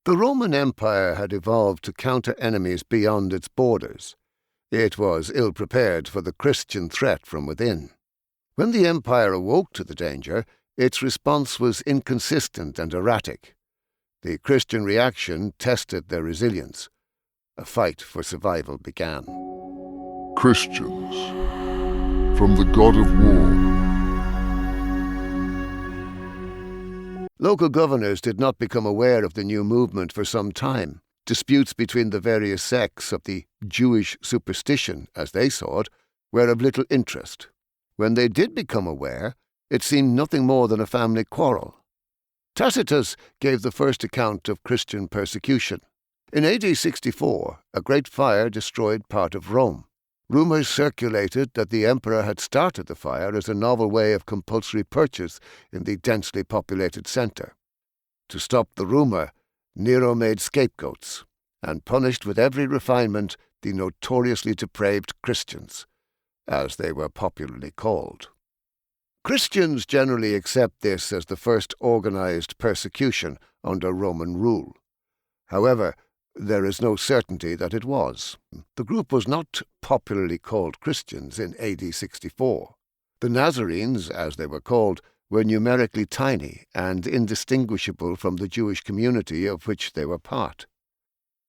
The Roman Empire had evolved to counter enemies beyond its borders. It was ill-prepared for the Christian threat from within. When the empire awoke to the danger, its response was inconsistent and erratic. The Christian reaction tested their resilience. A fight for survival began. Christians, from the god of war. Local governors did not become aware of the new movement for some time. Disputes between the various sects of the Jewish superstition, as they saw it, were of little interest. When they did become aware, it seemed nothing more than a family quarrel. Tacitus gave the first account of Christian persecution. In AD 64, a great fire destroyed part of Rome. Rumors circulated that the emperor had started the fire as a novel way of compulsory purchase in the densely populated center. To stop the rumor, Nero made scapegoats and punished with every refinement the notoriously depraved Christians, as they were popularly called. Christians generally accept this as the first organized persecution under Roman rule. However, there is no certainty that it was. The group was not popularly called Christians in AD 64. The Nazarenes, as they were called, were numerically tiny and indistinguishable from the Jewish community of which they were part.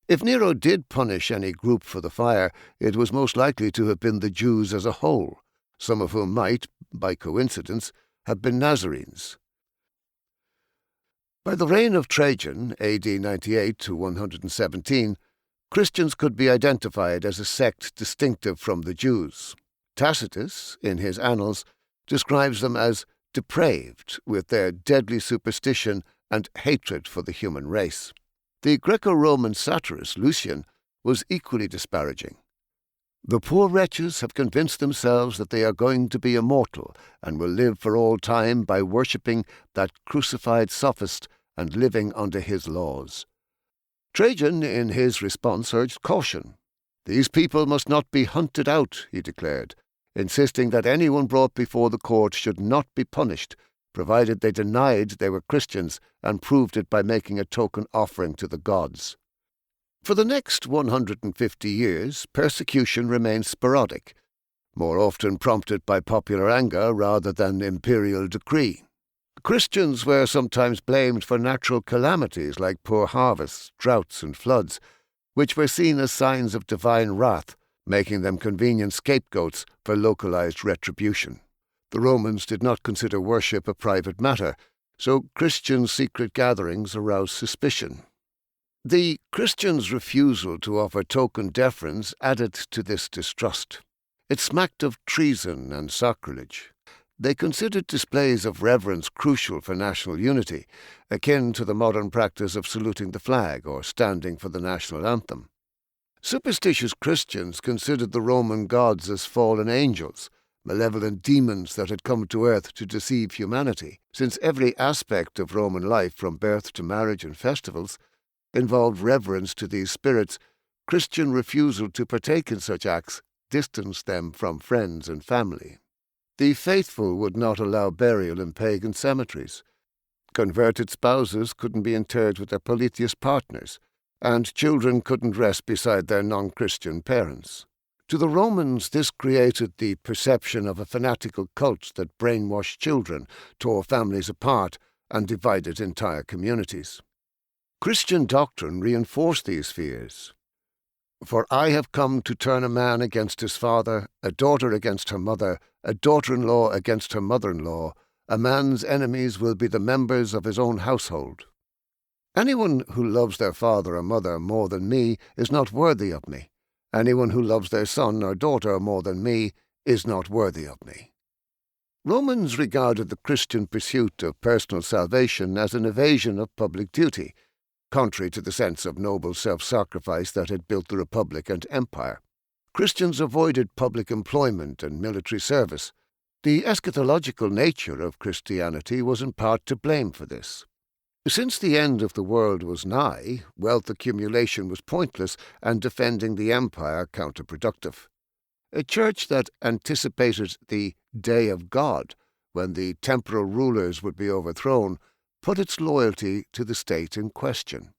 If Nero did punish any group for the fire, it was most likely to have been the Jews as a whole, some of whom might, by coincidence, have been Nazarenes. By the reign of Trajan, AD 98 to 117, Christians could be identified as a sect distinctive from the Jews. Tacitus, in his Annals, describes them as depraved, with their deadly superstition and hatred for the human race. The Greco-Roman satirist Lucian was equally disparaging. The poor wretches have convinced themselves that they are going to be immortal and will live for all time by worshipping that crucified sophist and living under his laws. Trajan, in his response, urged caution. These people must not be hunted out, he declared, insisting that anyone brought before the court should not be punished, provided they denied they were Christians and proved it by making a token offering to the gods. For the next 150 years, persecution remained sporadic, more often prompted by popular anger rather than imperial decree. Christians were sometimes blamed for natural calamities like poor harvests, droughts, and floods, which were seen as signs of divine wrath, making them convenient scapegoats for localized retribution. The Romans did not consider worship a private matter, so Christian secret gatherings aroused suspicion. The Christians' refusal to offer token deference added to this distrust. It smacked of treason and sacrilege. They considered displays of reverence crucial for national unity, akin to the modern practice of saluting the flag or standing for the national anthem. Superstitious Christians considered the Roman gods as fallen angels, malevolent demons that had come to earth to deceive humanity, since every aspect of Roman life, from birth to marriage and festivals, involved reverence to these spirits. Christian refusal to partake in such acts distanced them from friends and family. The faithful would not allow burial in pagan cemeteries. Converted spouses couldn't be interred with their polytheist partners, and children couldn't rest beside their non-Christian parents. To the Romans, this created the perception of a fanatical cult that brainwashed children, tore families apart, and divided entire communities. Christian doctrine reinforced these fears. For I have come to turn a man against his father, a daughter against her mother, a daughter-in-law against her mother-in-law. A man's enemies will be the members of his own household. Anyone who loves their father or mother more than me is not worthy of me. Anyone who loves their son or daughter more than me is not worthy of me. Romans regarded the Christian pursuit of personal salvation as an evasion of public duty, contrary to the sense of noble self-sacrifice that had built the Republic and Empire. Christians avoided public employment and military service. The eschatological nature of Christianity was in part to blame for this. Since the end of the world was nigh, wealth accumulation was pointless and defending the empire counterproductive. A church that anticipated the day of God, when the temporal rulers would be overthrown, put its loyalty to the state in question.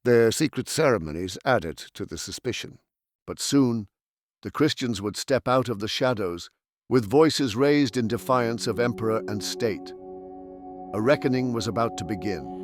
Their secret ceremonies added to the suspicion. But soon, the Christians would step out of the shadows with voices raised in defiance of emperor and state. A reckoning was about to begin.